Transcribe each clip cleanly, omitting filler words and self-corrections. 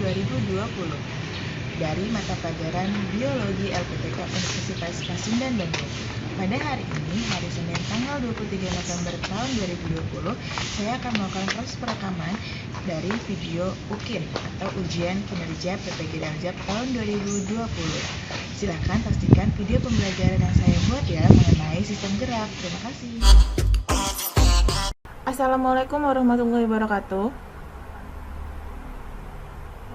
2020 dari mata pelajaran Biologi LPTK Universitas Pasundan Bandung. Pada hari ini, hari Senin tanggal 23 November tahun 2020, saya akan melakukan proses perekaman dari video UKIN atau Ujian Kinerja PPG Daljab tahun 2020. Silakan pastikan video pembelajaran yang saya buat ya mengenai sistem gerak. Terima kasih. Assalamualaikum warahmatullahi wabarakatuh.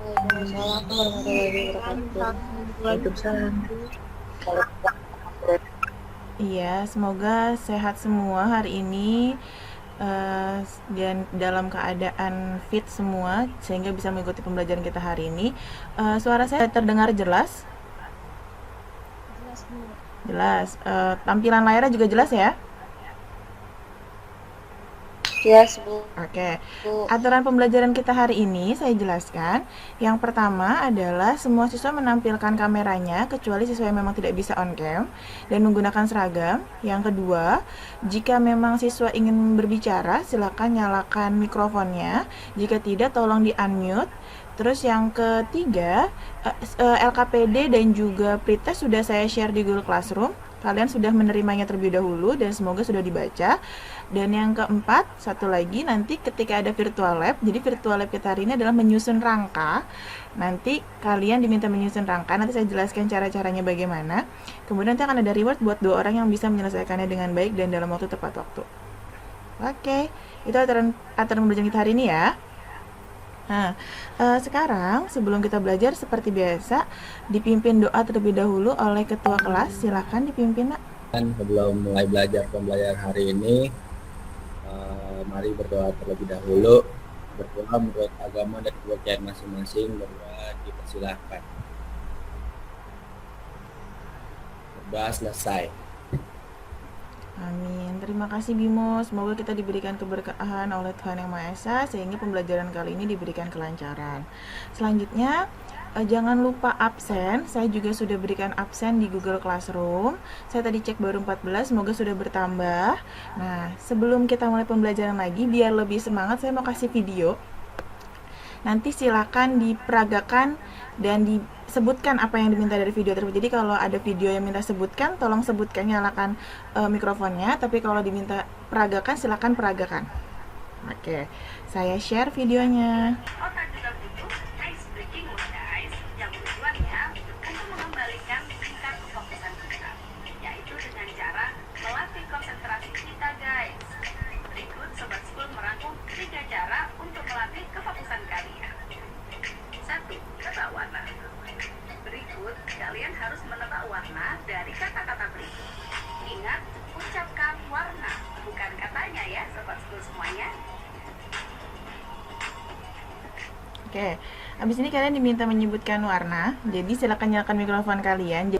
Waalaikumsalam warahmatullahi wabarakatuh. Waalaikumsalam. Iya, semoga sehat semua hari ini dan dalam keadaan fit semua sehingga bisa mengikuti pembelajaran kita hari ini. Suara saya terdengar jelas? Jelas. Tampilan layarnya juga jelas ya? Jelas, Bu. Oke. Aturan pembelajaran kita hari ini saya jelaskan. Yang pertama adalah semua siswa menampilkan kameranya kecuali siswa yang memang tidak bisa on cam dan menggunakan seragam. Yang kedua, jika memang siswa ingin berbicara, silakan nyalakan mikrofonnya. Jika tidak, tolong di unmute. Terus yang ketiga, LKPD dan juga pretest sudah saya share di Google Classroom. Kalian sudah menerimanya terlebih dahulu dan semoga sudah dibaca. Dan yang keempat, satu lagi, nanti ketika ada virtual lab, jadi virtual lab kita hari ini adalah menyusun rangka. Nanti kalian diminta menyusun rangka, nanti saya jelaskan cara-caranya bagaimana. Kemudian nanti akan ada reward buat 2 orang yang bisa menyelesaikannya dengan baik dan dalam waktu tepat waktu. Oke, itu aturan pembelajaran kita hari ini ya. Nah, sekarang sebelum kita belajar seperti biasa, dipimpin doa terlebih dahulu oleh ketua kelas. Silakan dipimpin, Nak. Sebelum mulai belajar pembelajaran hari ini, mari berdoa terlebih dahulu. Berdoa menurut agama dan kepercayaan masing-masing. Berdoa dipersilahkan. Berdoa selesai. Amin. Terima kasih Bimo. Semoga kita diberikan keberkahan oleh Tuhan Yang Maha Esa sehingga pembelajaran kali ini diberikan kelancaran. Selanjutnya, jangan lupa absen. Saya juga sudah berikan absen di Google Classroom. Saya tadi cek baru 14, semoga sudah bertambah. Nah, sebelum kita mulai pembelajaran lagi, biar lebih semangat, saya mau kasih video. Nanti silakan diperagakan dan disebutkan apa yang diminta dari video tersebut. Jadi kalau ada video yang minta sebutkan, tolong sebutkan, nyalakan mikrofonnya. Tapi kalau diminta peragakan, silakan peragakan. Oke, saya share videonya. Otak juga butuh ice breaking water ice yang tujuannya untuk mengembalikan tingkat kefokusan kita, yaitu dengan cara melatih konsentrasi kita, guys. Berikut Sobat School merangkum 3 cara untuk melatih kefokusan kalian. 1. Tebak warna. Berikut, kalian harus menebak warna dari kata-kata berikut. Ingat, ucapkan warna, bukan katanya ya, Sobat School semuanya. Oke, habis ini kalian diminta menyebutkan warna. Jadi silakan nyalakan mikrofon kalian.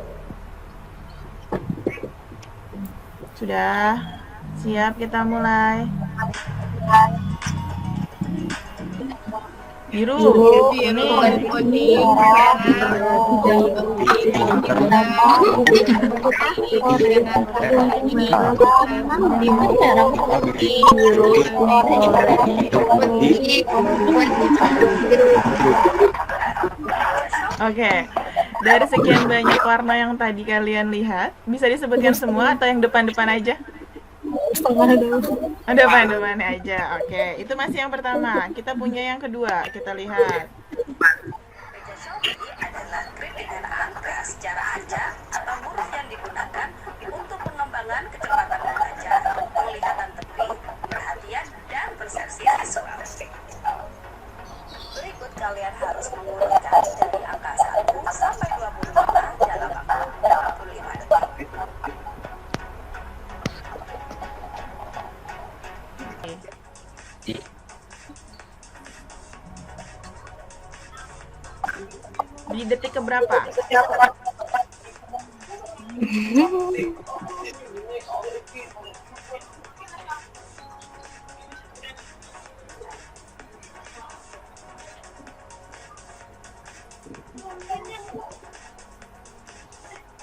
Sudah siap, kita mulai. Biru, kuning, Oke, dari sekian banyak warna yang tadi kalian lihat, bisa disebutkan semua atau yang depan-depan aja? Depan-depan aja, oke. Itu masih yang pertama. Kita punya yang kedua, kita lihat. Meja Shelby adalah grip kendaraan secara aja atau huruf yang digunakan untuk pengembangan kecepatan membaca, penglihatan tepi, perhatian, dan persepsi visual. Berikut kalian harus mengurutkan dari angka 1 sampai 25 dalam waktu 45 detik. Di detik keberapa?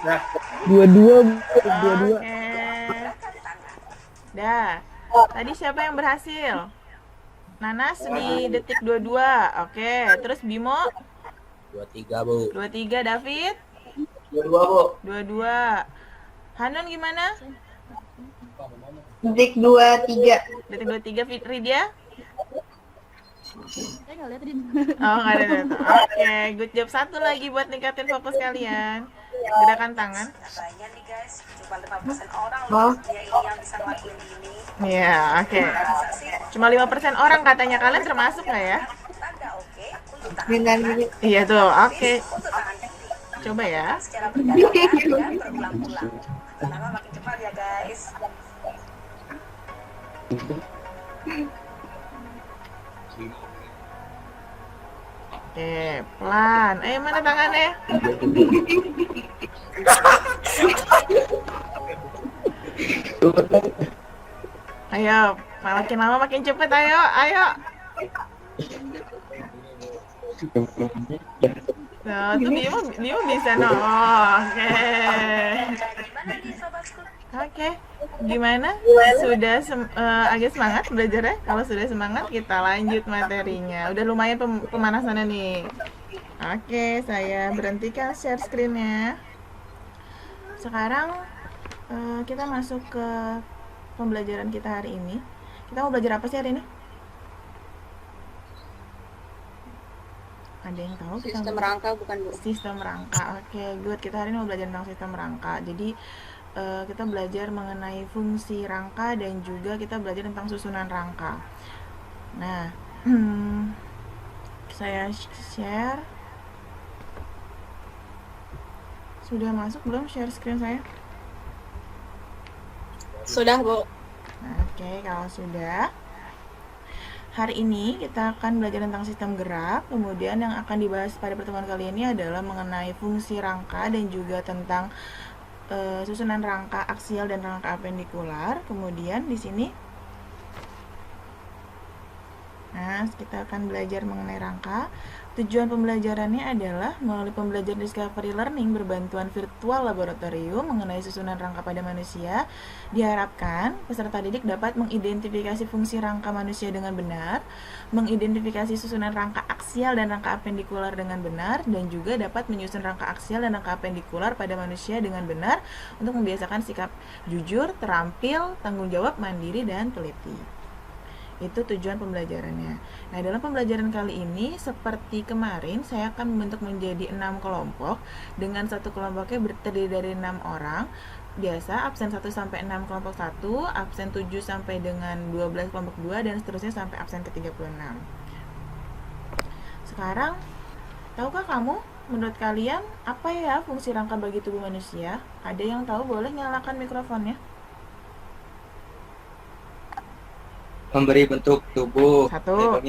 Nah, dua-dua. Oke. Dah. Tadi siapa yang berhasil? Nanas di detik 22. Oke, terus Bimo 23, Bu. 23, David 22, Bu. 22. Hanun gimana? Detik 23. Detik 23, Fitri dia? Saya nggak lihat tadi. Oh, nggak ada data. Oke, good job. Satu lagi buat ningkatin fokus kalian. Gerakan tangan. Katanya nih guys, cuma 5% orang Oh. loh dunia ini yang bisa ngelakuin ini. Iya, oke. Masa sih? Cuma 5% orang katanya, kalian termasuk nggak ya? Tanda oke untuk tahan Dengan ini. Iya tuh, oke. untuk tahan diri. Coba ya. Secara bergantian dan berulang-ulang. Lama makin cepat ya guys. Oke, pelan. Mana tangannya? Ayo, makin lama makin cepet. Ayo, ayo. Nah, tuh Bimo bisa no. Oke. Gimana nih sobatku? Oke. Gimana? Sudah agak semangat belajarnya? Kalau sudah semangat, kita lanjut materinya. Udah lumayan pemanasannya nih. Oke, saya berhentikan share screen-nya. Sekarang kita masuk ke pembelajaran kita hari ini. Kita mau belajar apa sih hari ini? Ada yang tahu? Sistem rangka bukan, Bu? Sistem rangka. Oke, good. Kita hari ini mau belajar tentang sistem rangka. Jadi kita belajar mengenai fungsi rangka dan juga kita belajar tentang susunan rangka. Nah, saya share. Sudah masuk belum share screen saya? Sudah, Bu. Oke, kalau sudah. Hari ini kita akan belajar tentang sistem gerak. Kemudian yang akan dibahas pada pertemuan kali ini adalah mengenai fungsi rangka dan juga tentang susunan rangka aksial dan rangka apendikular. Kemudian di sini, nah, kita akan belajar mengenai rangka. Tujuan pembelajarannya adalah melalui pembelajaran discovery learning berbantuan virtual laboratorium mengenai susunan rangka pada manusia. Diharapkan peserta didik dapat mengidentifikasi fungsi rangka manusia dengan benar, mengidentifikasi susunan rangka aksial dan rangka apendikular dengan benar, dan juga dapat menyusun rangka aksial dan rangka apendikular pada manusia dengan benar untuk membiasakan sikap jujur, terampil, tanggung jawab, mandiri, dan teliti. Itu tujuan pembelajarannya. Nah, dalam pembelajaran kali ini seperti kemarin, saya akan membentuk menjadi 6 kelompok dengan satu kelompoknya terdiri dari 6 orang. Biasa absen 1 sampai 6 kelompok 1, absen 7 sampai dengan 12 kelompok 2, dan seterusnya sampai absen ke-36. Sekarang, tahukah kamu menurut kalian apa ya fungsi rangka bagi tubuh manusia? Ada yang tahu? Boleh nyalakan mikrofonnya. Memberi bentuk tubuh, Satu.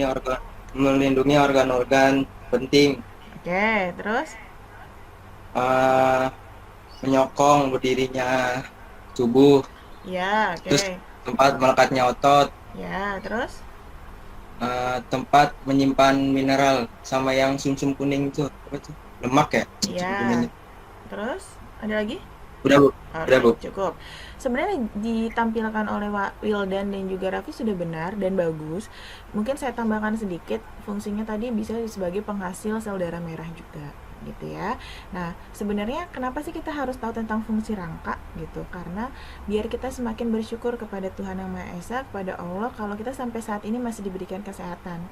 melindungi organ-organ penting, Oke, terus? menyokong berdirinya tubuh, Ya, oke. terus tempat melekatnya otot, Ya, terus? tempat menyimpan mineral sama yang sumsum kuning itu apa tuh? Lemak ya? Ya. Kuningnya. Terus? Ada lagi? Udah, Bu. Oke, Udah, Bu. cukup. Sebenarnya ditampilkan oleh Wildan dan juga Raffi sudah benar dan bagus. Mungkin saya tambahkan sedikit, fungsinya tadi bisa sebagai penghasil sel darah merah juga, gitu ya. Nah, sebenarnya kenapa sih kita harus tahu tentang fungsi rangka gitu? Karena biar kita semakin bersyukur kepada Tuhan Yang Maha Esa, kepada Allah, kalau kita sampai saat ini masih diberikan kesehatan.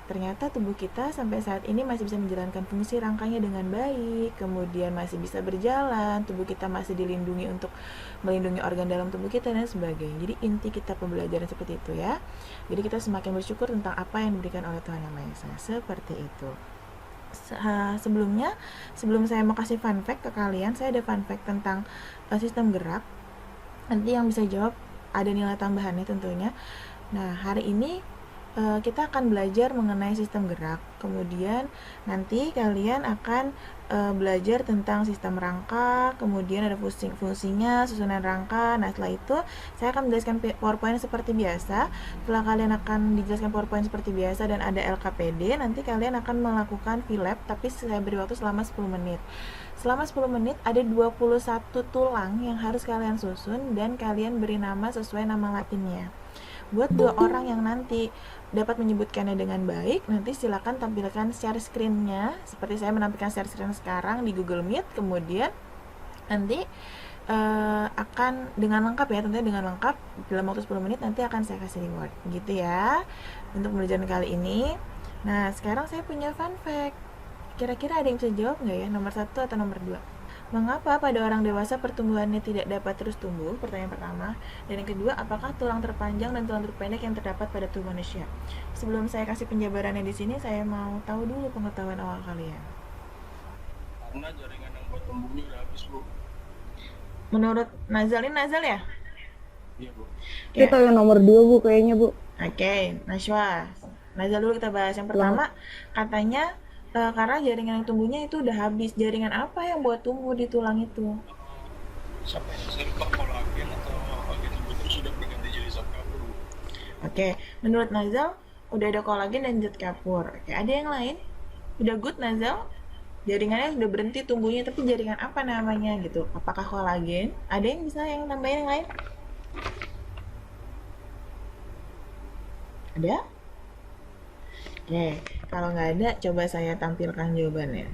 Ternyata tubuh kita sampai saat ini masih bisa menjalankan fungsi rangkanya dengan baik, kemudian masih bisa berjalan, tubuh kita masih dilindungi untuk melindungi organ dalam tubuh kita dan sebagainya. Jadi inti kita pembelajaran seperti itu ya. Jadi kita semakin bersyukur tentang apa yang diberikan oleh Tuhan Yang Maha Esa. Seperti itu. Sebelumnya, sebelum saya mau kasih fun fact ke kalian, saya ada fun fact tentang sistem gerak. Nanti yang bisa jawab ada nilai tambahannya tentunya. Nah, hari ini kita akan belajar mengenai sistem gerak. Kemudian nanti kalian akan belajar tentang sistem rangka, kemudian ada fungsinya, susunan rangka. Nah, setelah itu saya akan menjelaskan PowerPoint seperti biasa. Setelah kalian akan dijelaskan PowerPoint seperti biasa dan ada LKPD, nanti kalian akan melakukan VLab, tapi saya beri waktu selama 10 menit. Selama 10 menit ada 21 tulang yang harus kalian susun dan kalian beri nama sesuai nama latinnya. Buat 2 orang yang nanti dapat menyebutkannya dengan baik, nanti silakan tampilkan share screen-nya seperti saya menampilkan share screen sekarang di Google Meet. Kemudian nanti akan dengan lengkap ya, tentunya dengan lengkap dalam waktu 10 menit nanti akan saya kasih reward gitu ya untuk pembelajaran kali ini. Nah, sekarang saya punya fun fact. Kira-kira ada yang bisa jawab nggak ya, nomor 1 atau nomor 2? Mengapa pada orang dewasa pertumbuhannya tidak dapat terus tumbuh? Pertanyaan pertama. Dan yang kedua, apakah tulang terpanjang dan tulang terpendek yang terdapat pada tubuh manusia? Sebelum saya kasih penjabarannya di sini, saya mau tahu dulu pengetahuan awal kalian. Karena jaringan yang buat tumbuhnya udah habis, Bu. Menurut Nazal, ini Nazal ya? Iya, Bu. Kita yang nomor 2 Bu kayaknya Bu. Oke, Najwa. Nazal dulu kita bahas. Yang pertama, katanya karena jaringan yang tumbuhnya itu udah habis. Jaringan apa yang buat tumbuh di tulang itu? Sampai saya lupa kolagen atau agen itu sudah berganti jadi zat kapur, Bu. Oke, menurut Nazal udah ada kolagen dan zat kapur. Oke, ada yang lain? Udah good Nazal? Jaringannya udah berhenti tumbuhnya, tapi jaringan apa namanya gitu? Apakah kolagen? Ada yang bisa yang nambahin yang lain? Ada? Oke, kalau nggak ada, coba saya tampilkan jawabannya.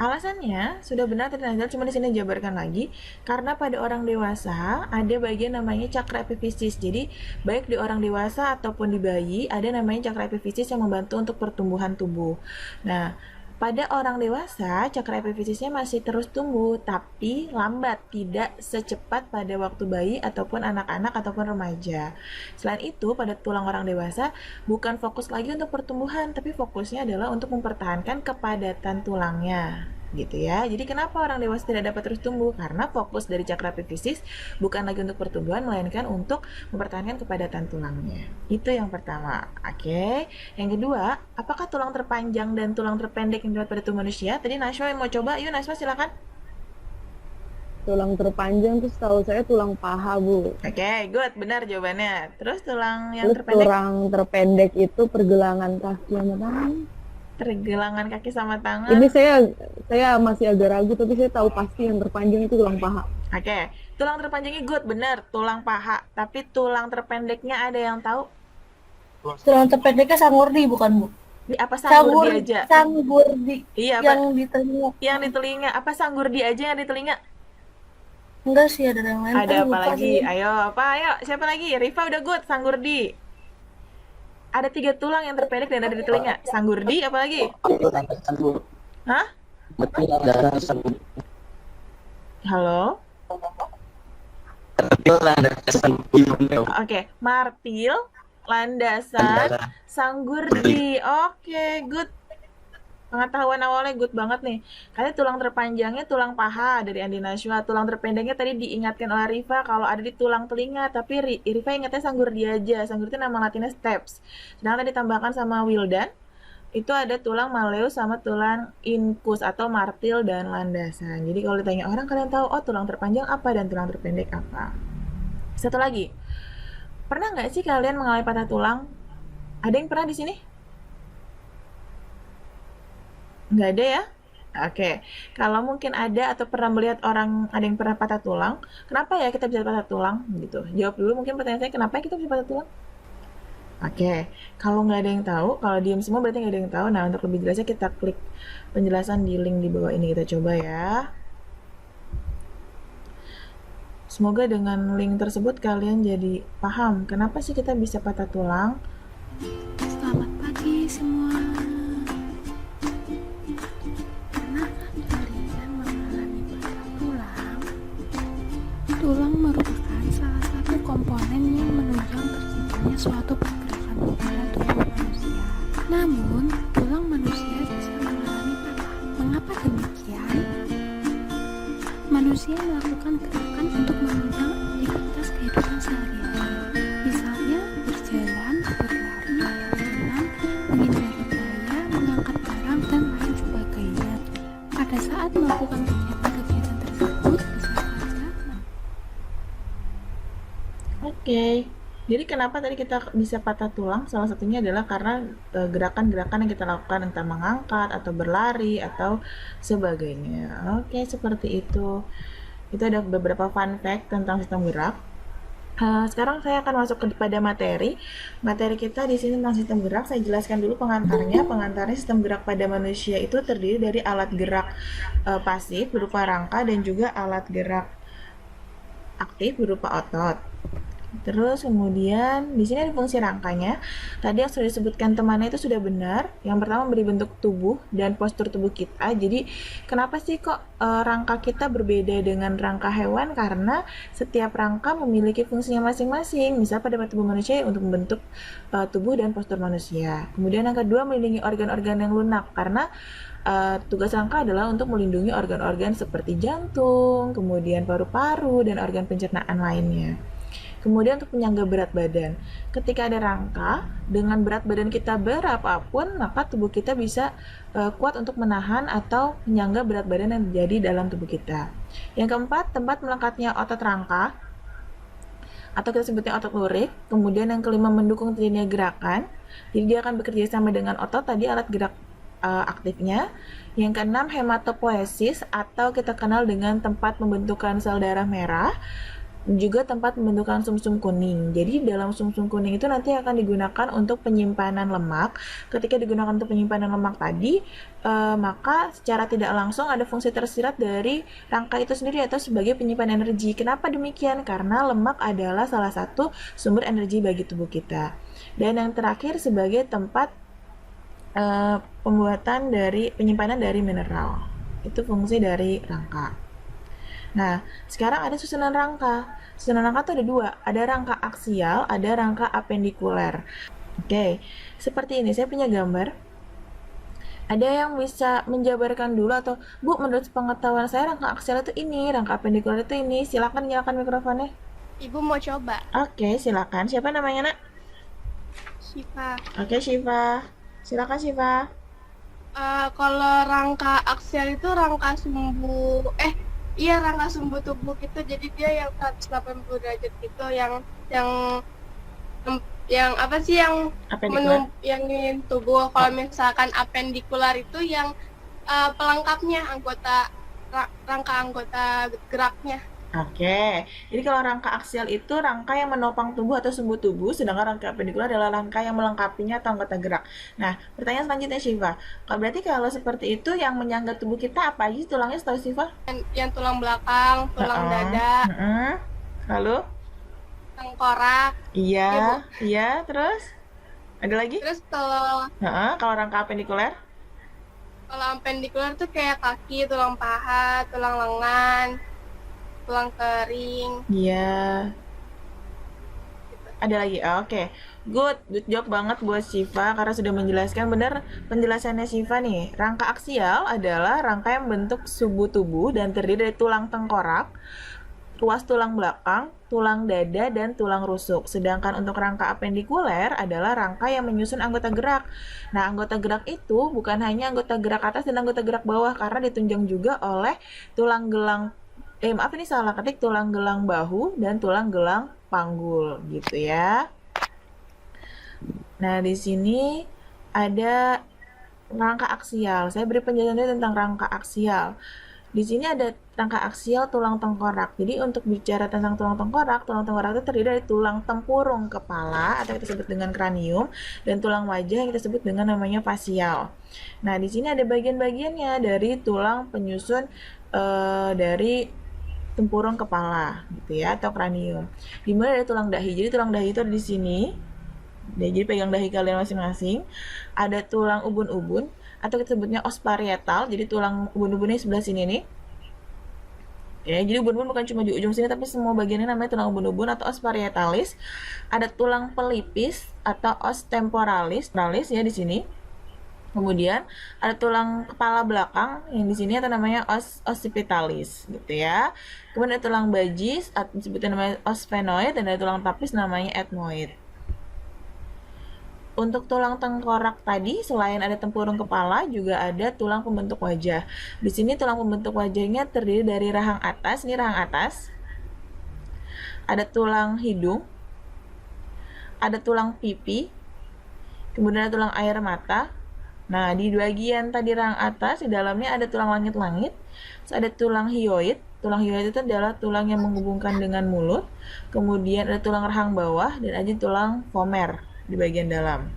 Alasannya sudah benar tadi Nazal, cuma di sini jabarkan lagi karena pada orang dewasa ada bagian namanya cakra epifisis. Jadi baik di orang dewasa ataupun di bayi ada namanya cakra epifisis yang membantu untuk pertumbuhan tubuh. Nah, pada orang dewasa cakra epifisisnya masih terus tumbuh tapi lambat, tidak secepat pada waktu bayi ataupun anak-anak ataupun remaja. Selain itu, pada tulang orang dewasa bukan fokus lagi untuk pertumbuhan, tapi fokusnya adalah untuk mempertahankan kepadatan tulangnya gitu ya. Jadi kenapa orang dewasa tidak dapat terus tumbuh? Karena fokus dari cakra epifisis bukan lagi untuk pertumbuhan, melainkan untuk mempertahankan kepadatan tulangnya. Itu yang pertama. Oke. Yang kedua, apakah tulang terpanjang dan tulang terpendek yang terdapat pada tubuh manusia? Tadi Nashwa yang mau coba. Yuk Nashwa silakan. Tulang terpanjang tuh setahu saya tulang paha Bu. Oke, good, benar jawabannya. Terus tulang yang Terus terpendek? tulang terpendek itu pergelangan kaki sama tangan. Pergelangan kaki sama tangan. Ini saya masih agak ragu tapi saya tahu pasti yang terpanjang itu tulang paha. Oke, tulang terpanjangnya good, benar, tulang paha. Tapi tulang terpendeknya ada yang tahu? Tulang terpendeknya sanggurdi bukan, Bu? Di apa sanggurdi aja? Sanggurdi Iya, yang di telinga. yang di telinga. Apa sanggurdi aja yang di telinga? Enggak sih, ada yang lain. Ada apa lupa lagi? sih. Ayo, apa? Ayo, siapa lagi? Rifa udah good, sanggurdi. Ada 3 tulang yang terpendek dan ada di telinga. Sanggurdi, apa lagi? Hah? Halo? Oke, martil, landasan, sanggurdi. Oke, good. Pengetahuan awalnya good banget nih. Karena tulang terpanjangnya tulang paha dari Andi Nashwa. Tulang terpendeknya tadi diingatkan oleh Rifa kalau ada di tulang telinga. Tapi Rifa ingatnya sanggurdi aja. Sanggurdi nama latinnya steps. Sedangkan tadi ditambahkan sama Wildan, itu ada tulang malleus sama tulang incus atau martil dan landasan. Jadi kalau ditanya orang, kalian tahu, oh tulang terpanjang apa dan tulang terpendek apa. Satu lagi, pernah nggak sih kalian mengalami patah tulang? Ada yang pernah di sini? Nggak ada ya? Oke, kalau mungkin ada atau pernah melihat orang ada yang pernah patah tulang, kenapa ya kita bisa patah tulang? Gitu. Jawab dulu mungkin pertanyaan saya, kenapa ya kita bisa patah tulang? Oke, kalau nggak ada yang tahu, kalau diam semua berarti nggak ada yang tahu. Nah, untuk lebih jelasnya kita klik penjelasan di link di bawah ini, kita coba ya. Semoga dengan link tersebut kalian jadi paham kenapa sih kita bisa patah tulang. Selamat pagi semua. Pernahkah kalian mengalami patah tulang? Tulang merupakan salah satu komponen yang menunjang terciptanya suatu pergerakan pada tubuh manusia. Namun, tulang manusia bisa mengalami patah. Mengapa demikian? Manusia melakukan gerakan untuk menunjang aktivitas kehidupan sehari-hari. Misalnya, berjalan, berlari, berenang, menghindari bahaya, mengangkat barang, dan lain sebagainya. Pada saat melakukan kegiatan-kegiatan tersebut, bisa saja Oke, jadi kenapa tadi kita bisa patah tulang? Salah satunya adalah karena gerakan-gerakan yang kita lakukan, entah mengangkat atau berlari atau sebagainya. Oke, seperti itu. Itu ada beberapa fun fact tentang sistem gerak. Sekarang saya akan masuk kepada materi. Materi kita di sini tentang sistem gerak. Saya jelaskan dulu pengantarnya. Pengantarnya sistem gerak pada manusia itu terdiri dari alat gerak pasif berupa rangka dan juga alat gerak aktif berupa otot. Terus kemudian di sini ada fungsi rangkanya. Tadi yang sudah disebutkan temannya itu sudah benar. Yang pertama memberi bentuk tubuh dan postur tubuh kita. Jadi kenapa sih kok rangka kita berbeda dengan rangka hewan? Karena setiap rangka memiliki fungsinya masing-masing. Misal pada tubuh manusia untuk membentuk tubuh dan postur manusia. Kemudian yang kedua melindungi organ-organ yang lunak karena tugas rangka adalah untuk melindungi organ-organ seperti jantung, kemudian paru-paru dan organ pencernaan lainnya. Kemudian untuk penyangga berat badan, ketika ada rangka dengan berat badan kita berapapun, maka tubuh kita bisa kuat untuk menahan atau menyangga berat badan yang terjadi dalam tubuh kita. Yang keempat, tempat melekatnya otot rangka atau kita sebutnya otot lurik. Kemudian yang kelima, mendukung terjadinya gerakan. Jadi dia akan bekerja sama dengan otot tadi, alat gerak aktifnya. Yang keenam, hematopoiesis atau kita kenal dengan tempat pembentukan sel darah merah, juga tempat pembentukan sumsum kuning. Jadi dalam sumsum kuning itu nanti akan digunakan untuk penyimpanan lemak. Ketika digunakan untuk penyimpanan lemak tadi, maka secara tidak langsung ada fungsi tersirat dari rangka itu sendiri atau sebagai penyimpan energi. Kenapa demikian? Karena lemak adalah salah satu sumber energi bagi tubuh kita. Dan yang terakhir sebagai tempat pembuatan dari penyimpanan dari mineral. Itu fungsi dari rangka. Nah, sekarang ada susunan rangka. Susunan rangka itu ada dua. Ada rangka aksial, ada rangka apendikuler. Oke, seperti ini. Saya punya gambar. Ada yang bisa menjabarkan dulu atau, Bu, menurut pengetahuan saya rangka aksial itu ini, rangka apendikuler itu ini. Silakan nyalakan mikrofonnya. Ibu mau coba. Oke, silakan. Siapa namanya, Nak? Syifa. Oke, Syifa. Silakan, Syifa. Kalau rangka aksial itu rangka sumbu rangka sumbu tubuh kita, jadi dia yang 180 derajat gitu, yang apa sih yang yang tubuh. Kalau misalkan apendikular itu yang pelengkapnya rangka anggota geraknya. Oke, jadi kalau rangka aksial itu rangka yang menopang tubuh atau sumbu tubuh, sedangkan rangka apendikular adalah rangka yang melengkapinya atau anggota gerak. Nah, pertanyaan selanjutnya Syifa, kalau seperti itu yang menyangga tubuh kita apa aja tulangnya setahu Syifa? Yang tulang belakang, tulang dada, lalu? tengkorak. Iya, iya, terus? Ada lagi? Terus kalau rangka apendikuler? Kalau apendikuler tuh kayak kaki, tulang paha, tulang lengan, tulang kering. Iya. Ada lagi? Oke. Good job banget buat Syifa karena sudah menjelaskan benar penjelasannya Syifa nih. Rangka aksial adalah rangka yang membentuk sumbu tubuh dan terdiri dari tulang tengkorak, ruas tulang belakang, tulang dada, dan tulang rusuk. Sedangkan untuk rangka apendikuler adalah rangka yang menyusun anggota gerak. Nah, anggota gerak itu bukan hanya anggota gerak atas dan anggota gerak bawah karena ditunjang juga oleh tulang gelang tulang gelang bahu dan tulang gelang panggul gitu ya. Nah, di sini ada rangka aksial. Saya beri penjelasan tentang rangka aksial. Di sini ada rangka aksial tulang tengkorak. Jadi untuk bicara tentang tulang tengkorak itu terdiri dari tulang tempurung kepala atau kita sebut dengan kranium dan tulang wajah yang kita sebut dengan namanya fasial. Nah, di sini ada bagian-bagiannya dari tulang penyusun dari tempurung kepala gitu ya atau kranium. Dimulai dari tulang dahi. Jadi tulang dahi itu ada di sini. Jadi pegang dahi kalian masing-masing. Ada tulang ubun-ubun atau kita sebutnya os parietal. Jadi tulang ubun-ubunnya sebelah sini nih. Ya, jadi ubun-ubun bukan cuma di ujung sini tapi semua bagiannya namanya tulang ubun-ubun atau os parietalis. Ada tulang pelipis atau os temporalis ya di sini. Kemudian ada tulang kepala belakang yang di sini atau namanya os occipitalis gitu ya. Kemudian ada tulang bajis atau disebutnya namanya os sphenoid dan ada tulang tapis namanya ethmoid. Untuk tulang tengkorak tadi selain ada tempurung kepala juga ada tulang pembentuk wajah. Di sini tulang pembentuk wajahnya terdiri dari rahang atas, ini rahang atas. Ada tulang hidung. Ada tulang pipi. Kemudian ada tulang air mata. Nah, di bagian tadi rang atas, di dalamnya ada tulang langit-langit, terus ada tulang hyoid. Tulang hyoid itu adalah tulang yang menghubungkan dengan mulut. Kemudian ada tulang rahang bawah, dan ada tulang vomer di bagian dalam.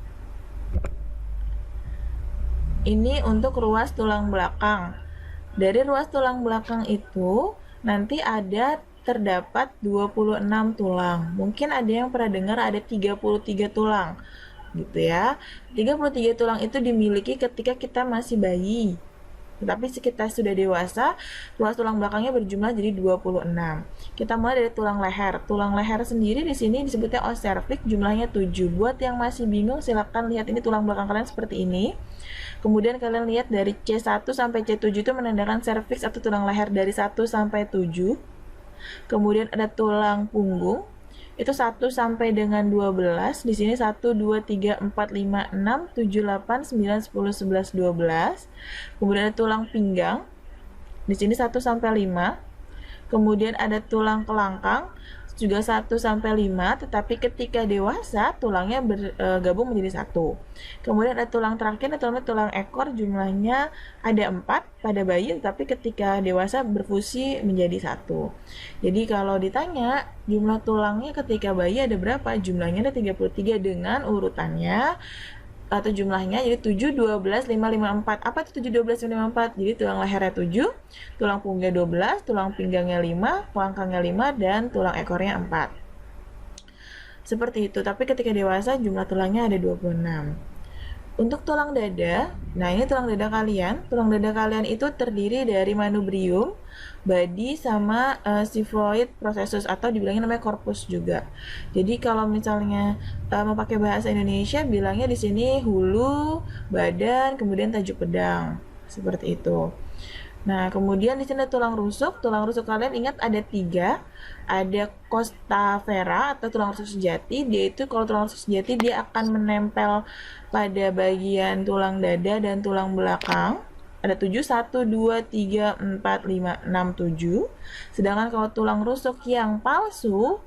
Ini untuk ruas tulang belakang. Dari ruas tulang belakang itu, nanti terdapat 26 tulang. Mungkin ada yang pernah dengar ada 33 tulang. Gitu ya. 33 tulang itu dimiliki ketika kita masih bayi. Tetapi kita sudah dewasa, ruas tulang belakangnya berjumlah jadi 26. Kita mulai dari tulang leher. Tulang leher sendiri di sini disebutnya os cervix, jumlahnya 7. Buat yang masih bingung, silakan lihat ini tulang belakang kalian seperti ini. Kemudian kalian lihat dari C1 sampai C7 itu menandakan cervix atau tulang leher dari 1 sampai 7. Kemudian ada tulang punggung. Itu 1 sampai dengan 12. Di sini 1 2 3 4 5 6 7 8 9 10 11 12. Kemudian ada tulang pinggang. Di sini 1 sampai 5. Kemudian ada tulang kelangkang juga 1 sampai 5, tetapi ketika dewasa tulangnya bergabung menjadi 1. Kemudian ada tulang terakhir, tulang ekor, jumlahnya ada 4 pada bayi, tetapi ketika dewasa berfusi menjadi 1. Jadi kalau ditanya jumlah tulangnya ketika bayi ada berapa, jumlahnya ada 33 dengan urutannya atau jumlahnya jadi 7, 12, 5, 5, 4. Apa itu 7, 12, 5, 4? Jadi tulang lehernya 7, tulang punggungnya 12, tulang pinggangnya 5, kelangkangnya 5, dan tulang ekornya 4. Seperti itu, tapi ketika dewasa jumlah tulangnya ada 26. Untuk tulang dada, nah ini tulang dada kalian. Tulang dada kalian itu terdiri dari manubrium, body, sama xiphoid processus atau dibilangnya namanya corpus juga. Jadi kalau misalnya mau pakai bahasa Indonesia, bilangnya di sini hulu, badan, kemudian tajuk pedang. Seperti itu. Nah, kemudian di sini ada tulang rusuk. Tulang rusuk kalian ingat ada 3. Ada costa vera atau tulang rusuk sejati. Dia itu kalau tulang rusuk sejati dia akan menempel pada bagian tulang dada dan tulang belakang. Ada 7, 1, 2, 3, 4, 5, 6, 7. Sedangkan kalau tulang rusuk yang palsu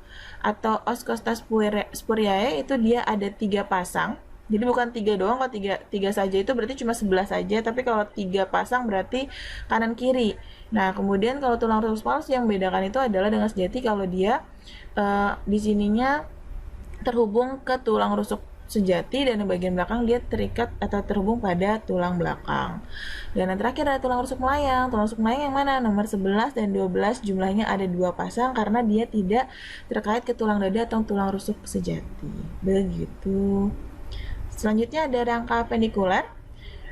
atau os costa spuriae itu dia ada 3 pasang. Jadi bukan 3 doang, kalau 3 saja itu berarti cuma 11 saja, tapi kalau 3 pasang berarti kanan kiri. Nah, kemudian kalau tulang rusuk palsu yang membedakan itu adalah dengan sejati kalau dia di sininya terhubung ke tulang rusuk sejati dan di bagian belakang dia terikat atau terhubung pada tulang belakang. Dan yang terakhir ada tulang rusuk melayang. Tulang rusuk melayang yang mana? Nomor 11 dan 12 jumlahnya ada 2 pasang karena dia tidak terkait ke tulang dada atau tulang rusuk sejati. Begitu. Selanjutnya ada rangka pendikuler.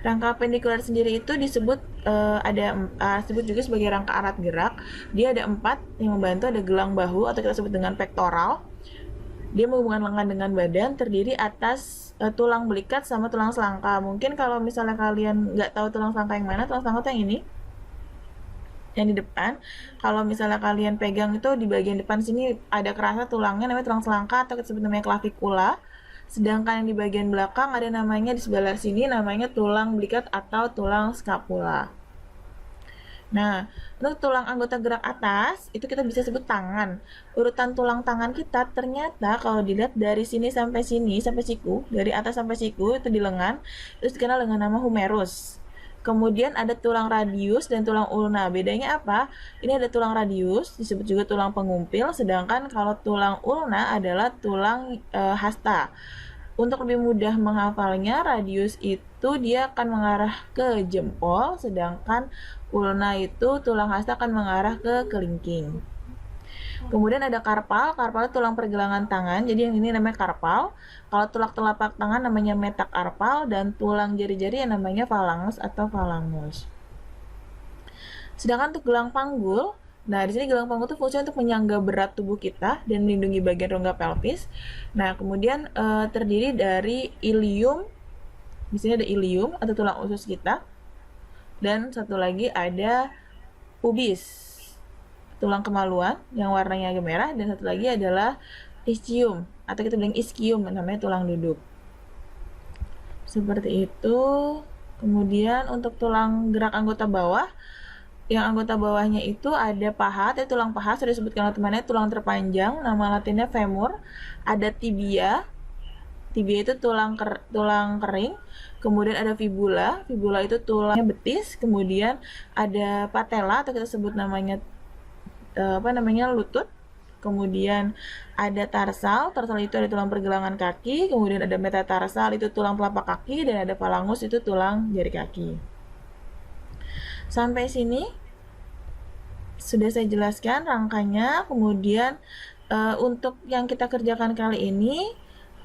Rangka pendikuler sendiri itu disebut disebut juga sebagai rangka alat gerak. Dia ada 4 yang membantu, ada gelang bahu atau kita sebut dengan pektoral. Dia menghubungkan lengan dengan badan, terdiri atas tulang belikat sama tulang selangka. Mungkin kalau misalnya kalian nggak tahu tulang selangka yang mana, tulang selangka itu yang ini, yang di depan. Kalau misalnya kalian pegang itu di bagian depan sini ada kerasa tulangnya, namanya tulang selangka atau kita sebut namanya clavikula. Sedangkan yang di bagian belakang ada namanya di sebelah sini namanya tulang belikat atau tulang scapula. Nah, untuk tulang anggota gerak atas itu kita bisa sebut tangan. Urutan tulang tangan kita ternyata kalau dilihat dari sini sampai siku, dari atas sampai siku itu di lengan, itu dikenal dengan nama humerus. Kemudian ada tulang radius dan tulang ulna. Bedanya apa? Ini ada tulang radius, disebut juga tulang pengumpil, sedangkan kalau tulang ulna adalah tulang hasta. Untuk lebih mudah menghafalnya, radius itu dia akan mengarah ke jempol, sedangkan ulna itu tulang hasta akan mengarah ke kelingking. Kemudian ada karpal. Karpal itu tulang pergelangan tangan, jadi yang ini namanya karpal. Kalau tulang telapak tangan namanya metakarpal, dan tulang jari-jari yang namanya phalanges atau phalangus. Sedangkan untuk gelang panggul, nah di sini gelang panggul itu fungsinya untuk menyangga berat tubuh kita dan melindungi bagian rongga pelvis. Nah, kemudian terdiri dari ilium. Di sini ada ilium atau tulang usus kita. Dan satu lagi ada pubis, tulang kemaluan yang warnanya agak merah, dan satu lagi adalah ischium atau kita bilang ischium, namanya tulang duduk. Seperti itu. Kemudian untuk tulang gerak anggota bawah, yang anggota bawahnya itu ada paha, itu tulang paha sudah disebutkan oleh temannya, tulang terpanjang, nama latinnya femur. Ada tibia. tibia itu tulang kering, kemudian ada fibula itu tulangnya betis, kemudian ada patella atau kita sebut namanya lutut, kemudian ada tarsal itu ada tulang pergelangan kaki, kemudian ada metatarsal itu tulang telapak kaki, dan ada phalangus itu tulang jari kaki. Sampai sini sudah saya jelaskan rangkanya. Kemudian untuk yang kita kerjakan kali ini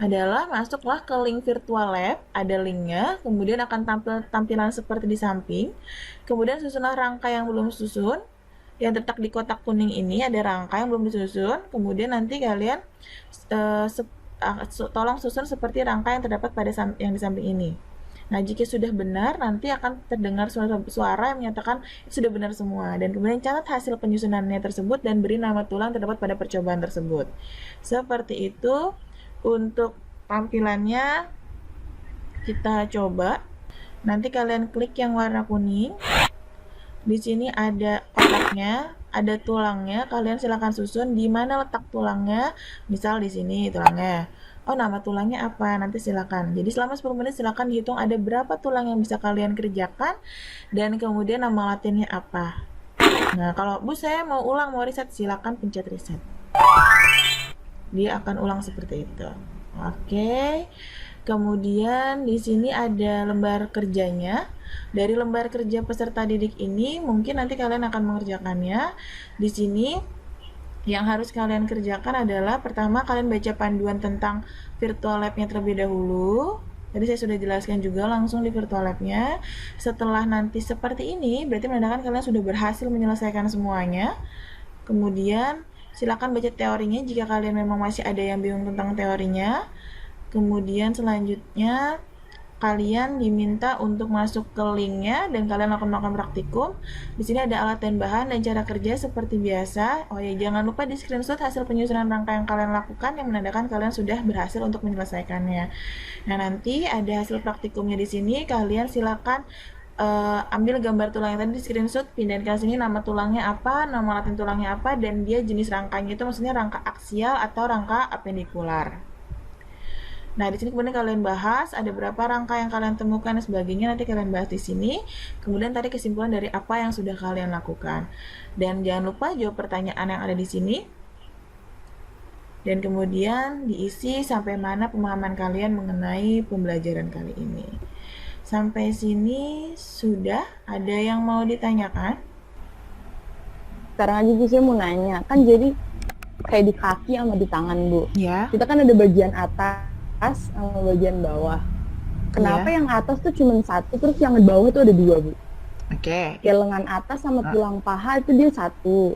adalah masuklah ke link virtual lab, ada linknya, kemudian akan tampilan seperti di samping, kemudian susunlah rangka yang belum susun, yang terletak di kotak kuning ini ada rangka yang belum disusun, kemudian nanti kalian tolong susun seperti rangka yang terdapat pada yang di samping ini. Nah, jika sudah benar, nanti akan terdengar suara yang menyatakan sudah benar semua. Dan kemudian catat hasil penyusunannya tersebut dan beri nama tulang terdapat pada percobaan tersebut. Seperti itu. Untuk tampilannya kita coba. Nanti kalian klik yang warna kuning. Di sini ada kotaknya, ada tulangnya. Kalian silakan susun di mana letak tulangnya. Misal di sini tulangnya. Oh, nama tulangnya apa? Nanti silakan. Jadi selama 10 menit silakan dihitung ada berapa tulang yang bisa kalian kerjakan dan kemudian nama latinnya apa. Nah, kalau Bu saya mau ulang, mau riset, silakan pencet reset. Dia akan ulang seperti itu. Oke. Kemudian di sini ada lembar kerjanya. Dari lembar kerja peserta didik ini mungkin nanti kalian akan mengerjakannya. Di sini yang harus kalian kerjakan adalah pertama kalian baca panduan tentang virtual lab-nya terlebih dahulu. Tadi saya sudah jelaskan juga langsung di virtual lab-nya. Setelah nanti seperti ini, berarti menandakan kalian sudah berhasil menyelesaikan semuanya. Kemudian silakan baca teorinya jika kalian memang masih ada yang bingung tentang teorinya. Kemudian selanjutnya kalian diminta untuk masuk ke linknya dan kalian akan melakukan praktikum. Di sini ada alat dan bahan dan cara kerja seperti biasa. Oh ya, jangan lupa di screenshot hasil penyusunan rangka yang kalian lakukan yang menandakan kalian sudah berhasil untuk menyelesaikannya. Nah, nanti ada hasil praktikumnya di sini. Kalian silakan ambil gambar tulang yang tadi di screenshot, pindahin ke sini nama tulangnya apa, nama latin tulangnya apa, dan dia jenis rangkanya itu maksudnya rangka aksial atau rangka apendikular. Nah, di sini kemudian kalian bahas ada berapa rangka yang kalian temukan dan sebagainya, nanti kalian bahas di sini. Kemudian tadi kesimpulan dari apa yang sudah kalian lakukan. Dan jangan lupa jawab pertanyaan yang ada di sini. Dan kemudian diisi sampai mana pemahaman kalian mengenai pembelajaran kali ini. Sampai sini sudah ada yang mau ditanyakan? Sekarang aja Bu, saya mau nanya. Kan jadi kayak di kaki sama di tangan, Bu. Ya. Kita kan ada bagian atas sama bagian bawah. Kenapa yang atas tuh cuma satu, terus yang di bawah itu ada dua, Bu? Oke. Kayak lengan atas sama tulang paha itu dia satu.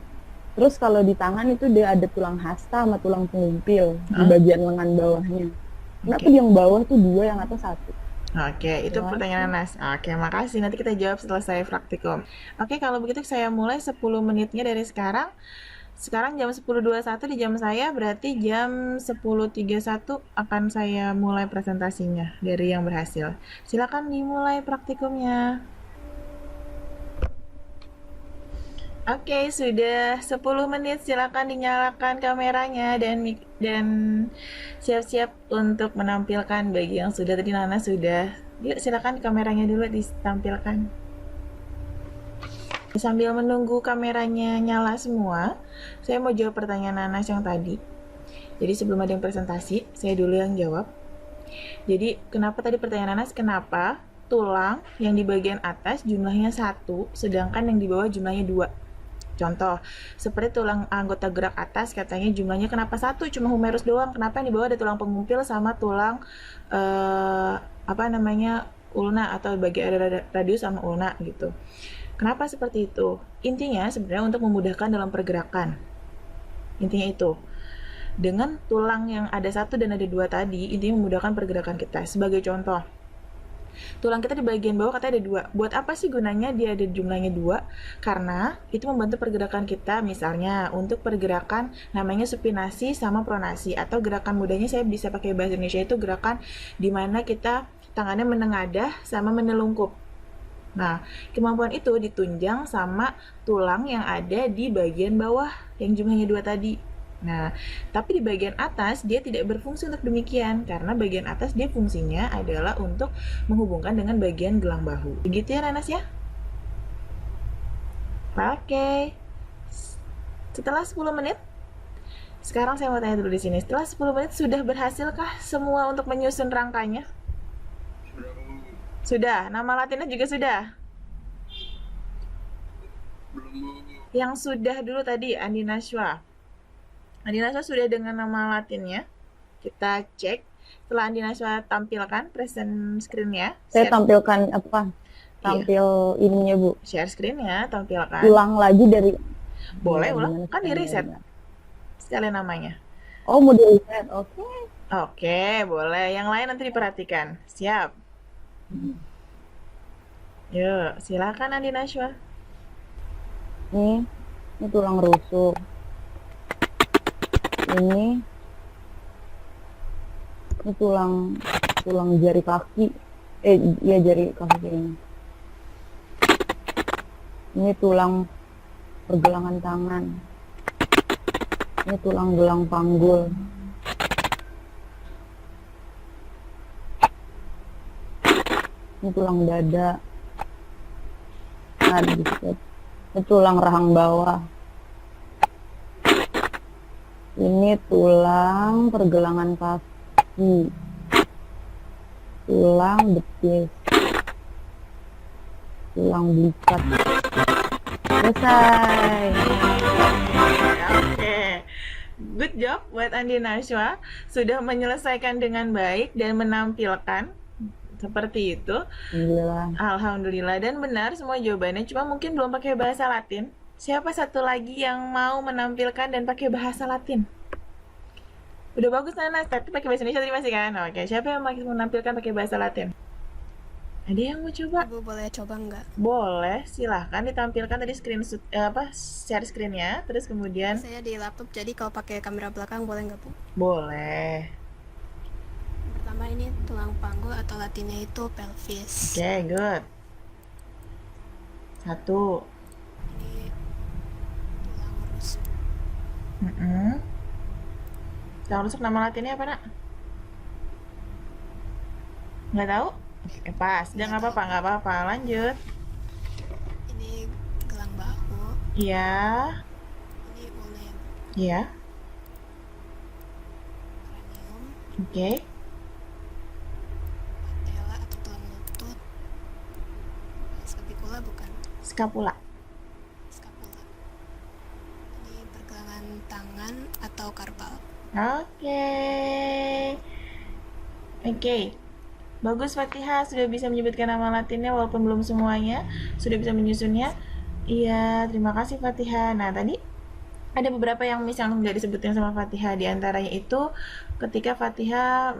Terus kalau di tangan itu dia ada tulang hasta sama tulang pengumpil di bagian lengan bawahnya. Kenapa yang bawah tuh dua, yang atas satu? Oke, itu pertanyaan Nas. Oke, makasih. Nanti kita jawab setelah saya praktikum. Oke, kalau begitu saya mulai 10 menitnya dari sekarang. Sekarang jam 10.21 di jam saya, berarti jam 10.31 akan saya mulai presentasinya dari yang berhasil. Silakan dimulai praktikumnya. Oke, sudah 10 menit. Silakan dinyalakan kameranya dan siap-siap untuk menampilkan bagi yang sudah. Tadi Nana sudah. Yuk, silakan kameranya dulu ditampilkan. Sambil menunggu kameranya nyala semua, saya mau jawab pertanyaan Nanas yang tadi. Jadi sebelum ada yang presentasi, saya dulu yang jawab. Jadi kenapa tadi pertanyaan Nanas, kenapa tulang yang di bagian atas jumlahnya 1, sedangkan yang di bawah jumlahnya 2? Contoh, seperti tulang anggota gerak atas katanya jumlahnya kenapa 1, cuma humerus doang. Kenapa yang di bawah ada tulang pengumpil sama tulang ulna atau bagian radius sama ulna gitu. Kenapa seperti itu? Intinya sebenarnya untuk memudahkan dalam pergerakan. Intinya itu. Dengan tulang yang ada 1 dan ada 2 tadi, intinya memudahkan pergerakan kita. Sebagai contoh, tulang kita di bagian bawah katanya ada 2. Buat apa sih gunanya dia ada jumlahnya 2? Karena itu membantu pergerakan kita, misalnya untuk pergerakan namanya supinasi sama pronasi, atau gerakan mudahnya saya bisa pakai bahasa Indonesia itu gerakan dimana kita tangannya menengadah sama menelungkup. Nah, kemampuan itu ditunjang sama tulang yang ada di bagian bawah yang jumlahnya 2 tadi. Nah, tapi di bagian atas dia tidak berfungsi untuk demikian karena bagian atas dia fungsinya adalah untuk menghubungkan dengan bagian gelang bahu. Begitu ya Nanas ya? Oke. Setelah 10 menit, sekarang saya mau tanya dulu di sini. Setelah 10 menit sudah berhasilkah semua untuk menyusun rangkanya? Sudah. Nama latinnya juga sudah. Yang sudah dulu tadi Andi Nashwa. Andi Nashwa sudah dengan nama latinnya. Kita cek. Setelah Andi Nashwa tampilkan present screen-nya. Saya tampilkan apa? Tampil ininya Bu. Share screen-nya, tampilkan. Ulang lagi dari. Boleh Ya, ulang. gimana Kan di caranya? reset. Sekalian namanya. Oh, mau di reset. Oke. Oke, boleh. Yang lain nanti diperhatikan. Siap. Yuk, silakan Andi Nashwa. Ini tulang rusuk. Ini tulang jari kaki. Iya jari kaki ini. Ini tulang pergelangan tangan. Ini tulang gelang panggul. Ini tulang dada. Nah, ini tulang rahang bawah. Ini tulang pergelangan kaki. Tulang betis. Tulang belikat. Selesai. Oke. Good job buat Andi Nashwa. Sudah menyelesaikan dengan baik dan menampilkan seperti itu. Alhamdulillah. Alhamdulillah. Dan benar semua jawabannya, cuma mungkin belum pakai bahasa Latin. Siapa satu lagi yang mau menampilkan dan pakai bahasa Latin? Udah bagus Nanas, tapi pakai bahasa Indonesia tadi masih kan? Oke, siapa yang mau menampilkan pakai bahasa Latin? Ada yang mau coba? Ibu boleh coba nggak? Boleh, silahkan ditampilkan tadi share screen-nya, terus kemudian Saya di laptop, jadi kalau pakai kamera belakang boleh nggak Bu? boleh. Pertama ini tulang panggul atau latinnya itu pelvis. Oke, good. 1. Ini tulang rusuk. Tulang rusuk nama latinnya apa, Nak? Nggak tahu? Pas, jangan nggak apa-apa. Lanjut. Ini gelang bahu. Iya, Ini ulna, iya, kranium, oke. patella atau tulang lutut, scapula bukan, Scapula. scapula. Ini pergelangan tangan atau karpal. Oke. Oke. Bagus Fatihah, sudah bisa menyebutkan nama latinnya walaupun belum semuanya, sudah bisa menyusunnya. Iya, terima kasih Fatihah. Nah, tadi ada beberapa yang misalnya nggak disebutin sama Fatihah. Di antaranya itu ketika Fatihah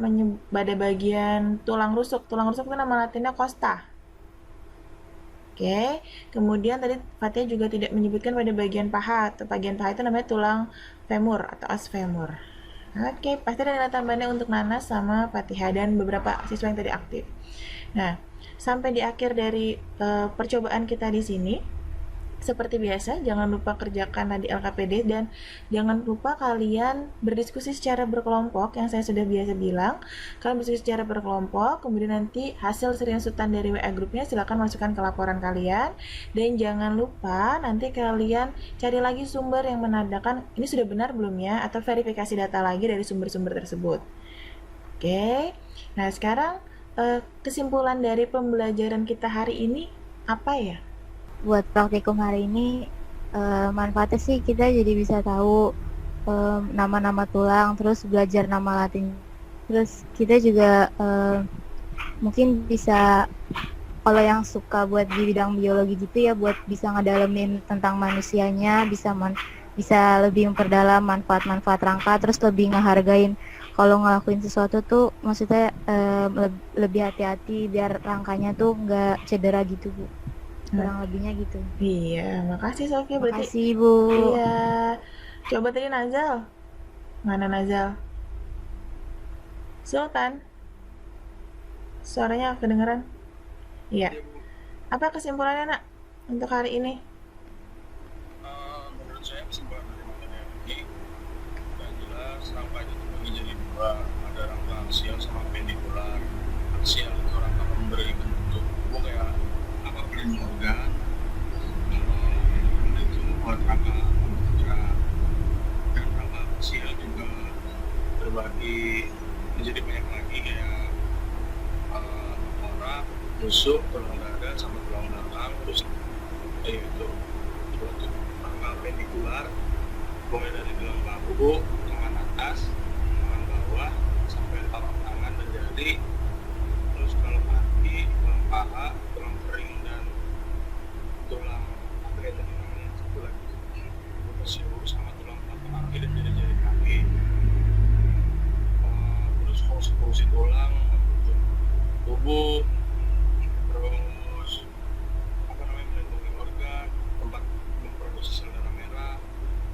pada bagian tulang rusuk. Tulang rusuk itu nama latinnya costa. Oke, kemudian tadi Fatihah juga tidak menyebutkan pada bagian paha. Bagian paha itu namanya tulang femur atau os femur. Oke, pasti ada nilai tambahannya untuk Nanas sama Fatihah dan beberapa siswa yang tadi aktif. Nah, sampai di akhir dari percobaan kita di sini, seperti biasa, jangan lupa kerjakan tadi LKPD dan jangan lupa kalian berdiskusi secara berkelompok yang saya sudah biasa bilang. Kalian berdiskusi secara berkelompok, kemudian nanti hasil screenshotan dari WA grupnya silakan masukkan ke laporan kalian. Dan jangan lupa nanti kalian cari lagi sumber yang menandakan ini sudah benar belum ya, atau verifikasi data lagi dari sumber-sumber tersebut. Oke, nah sekarang kesimpulan dari pembelajaran kita hari ini apa ya? Buat praktikum hari ini manfaatnya sih kita jadi bisa tahu nama-nama tulang, terus belajar nama Latin, terus kita juga mungkin bisa, kalau yang suka buat di bidang biologi gitu ya, buat bisa ngedalamin tentang manusianya, bisa lebih memperdalam manfaat-manfaat rangka, terus lebih ngehargain kalau ngelakuin sesuatu tuh, maksudnya lebih hati-hati biar rangkanya tuh nggak cedera gitu Bu. Kurang lebihnya gitu. Iya, makasih Sofia. Berarti Makasih Bu. iya. Coba tadi Nazal. Mana Nazal? Sultan. Suaranya kedengeran? Iya. Apa kesimpulannya, Nak? Untuk hari ini? Menurut saya kesimpulan dari materi ini rangka itu terbagi jadi dua, ada rangka aksial sama pendikular. Aksial itu rangka memberi bentuk tubuh kayak apa pelindung organ. Kalau itu buat rangka bergerak. Dan rangka aksial juga terbagi menjadi banyak lagi kayak tengkorak, tusuk, tulang dada sama tulang belakang, terus kayak gitu. Untuk rangka pendikular mulai dari gelang bahu, tangan atas, tangan bawah, sampai tapak tangan dan jari. Terus kalau kaki, tulang paha, tulang kering dan tulang apa ya tadi namanya satu lagi, siur sama tulang telapak kaki dan jari-jari kaki. Terus fungsi tulang untuk tubuh, terus apa namanya melindungi organ, tempat memproduksi sel darah merah,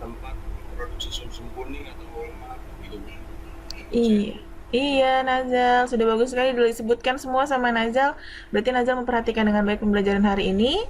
tempat produksi sumsum kuning atau lemak gitu. Iya. Iya, Nazal. Sudah bagus sekali disebutkan semua sama Nazal. Berarti Nazal memperhatikan dengan baik pembelajaran hari ini.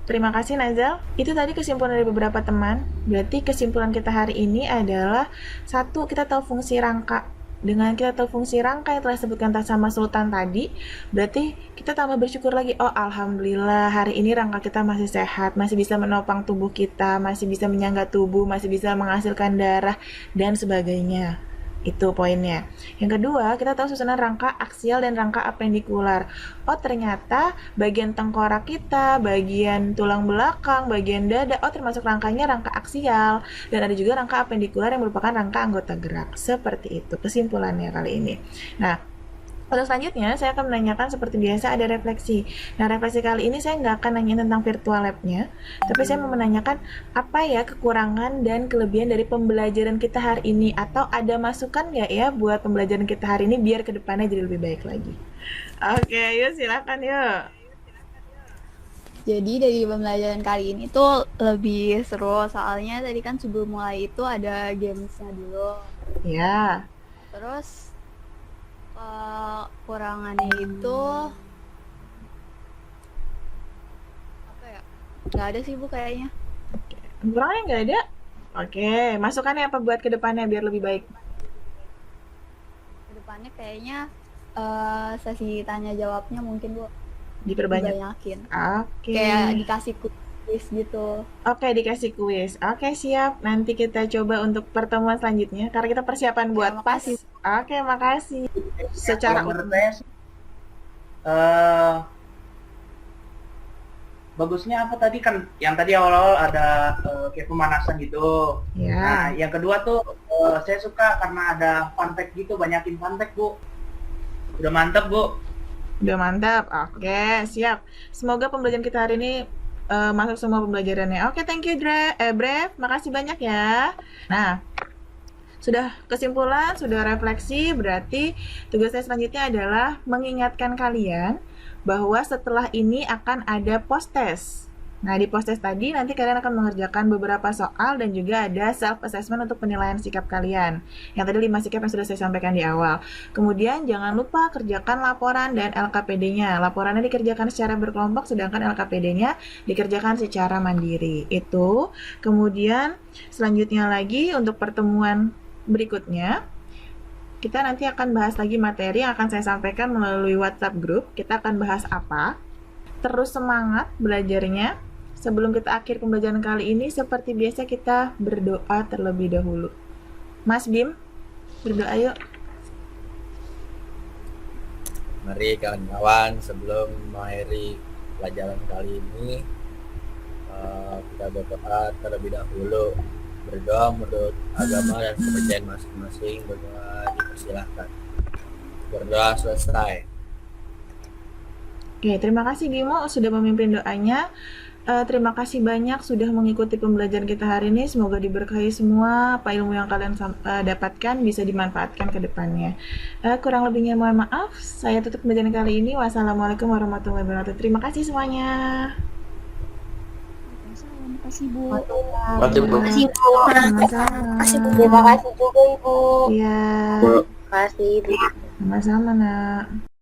Terima kasih, Nazal. Itu tadi kesimpulan dari beberapa teman. Berarti kesimpulan kita hari ini adalah, satu, kita tahu fungsi rangka. Dengan kita tahu fungsi rangka yang telah disebutkan sama Sultan tadi, berarti kita tambah bersyukur lagi. Oh, alhamdulillah hari ini rangka kita masih sehat, masih bisa menopang tubuh kita, masih bisa menyangga tubuh, masih bisa menghasilkan darah, dan sebagainya. Itu poinnya. Yang kedua, kita tahu susunan rangka aksial dan rangka apendikular. Oh, ternyata bagian tengkorak kita, bagian tulang belakang, bagian dada, oh termasuk rangkanya rangka aksial. Dan ada juga rangka apendikular yang merupakan rangka anggota gerak. Seperti itu kesimpulannya kali ini. Nah, untuk selanjutnya, saya akan menanyakan seperti biasa ada refleksi. Nah, refleksi kali ini saya nggak akan nanya tentang virtual lab-nya, tapi saya mau menanyakan apa ya kekurangan dan kelebihan dari pembelajaran kita hari ini, atau ada masukan nggak ya buat pembelajaran kita hari ini biar kedepannya jadi lebih baik lagi. Oke, yuk silakan yuk. Jadi dari pembelajaran kali ini tuh lebih seru, soalnya tadi kan sebelum mulai itu ada gamesnya dulu. Ya. Terus kurangannya itu apa ya? Gak ada sih Bu kayaknya. Kurangnya nggak ada? Oke, masukannya apa buat kedepannya biar lebih baik? Kedepannya kayaknya sesi tanya jawabnya mungkin Bu Diperbanyakin. Oke. Kayak dikasih kuis gitu. Oke, dikasih kuis. Oke, siap. Nanti kita coba untuk pertemuan selanjutnya karena kita persiapan buat pas. Oke, makasih. Secara menurut saya sih, bagusnya apa tadi kan yang tadi awal-awal ada kayak pemanasan gitu. Ya. Nah, yang kedua tuh saya suka karena ada fun fact gitu, banyakin fun fact, Bu. Udah mantap, Bu. Udah mantap. Oke, siap. Semoga pembelajaran kita hari ini masuk semua pembelajarannya. Oke, thank you Brev. Makasih banyak ya. Nah, sudah kesimpulan, sudah refleksi, berarti tugas saya selanjutnya adalah mengingatkan kalian bahwa setelah ini akan ada post-test. Nah, di post-test tadi nanti kalian akan mengerjakan beberapa soal dan juga ada self-assessment untuk penilaian sikap kalian. Yang tadi 5 sikap yang sudah saya sampaikan di awal. Kemudian jangan lupa kerjakan laporan dan LKPD-nya. Laporannya dikerjakan secara berkelompok, sedangkan LKPD-nya dikerjakan secara mandiri. Itu. Kemudian selanjutnya lagi untuk pertemuan berikutnya, kita nanti akan bahas lagi materi yang akan saya sampaikan melalui WhatsApp group. Kita akan bahas apa? Terus semangat belajarnya. Sebelum kita akhir pembelajaran kali ini, seperti biasa kita berdoa terlebih dahulu. Mas Bim, berdoa yuk. Mari kawan-kawan, sebelum mengakhiri pelajaran kali ini, kita berdoa terlebih dahulu. Berdoa menurut agama dan kepercayaan masing-masing. Berdoa dipersilahkan. Berdoa selesai. Oke, terima kasih Bimo sudah memimpin doanya. Terima kasih banyak sudah mengikuti pembelajaran kita hari ini. Semoga diberkahi semua. Apa ilmu yang kalian dapatkan bisa dimanfaatkan ke depannya. Kurang lebihnya mohon maaf. Saya tutup pembelajaran kali ini. Wassalamualaikum warahmatullahi wabarakatuh. Terima kasih semuanya. Terima kasih Bu. Terima kasih Bu. Sama-sama. Terima kasih juga Ibu. Iya. Terima kasih Bu. Sama-sama, Nak.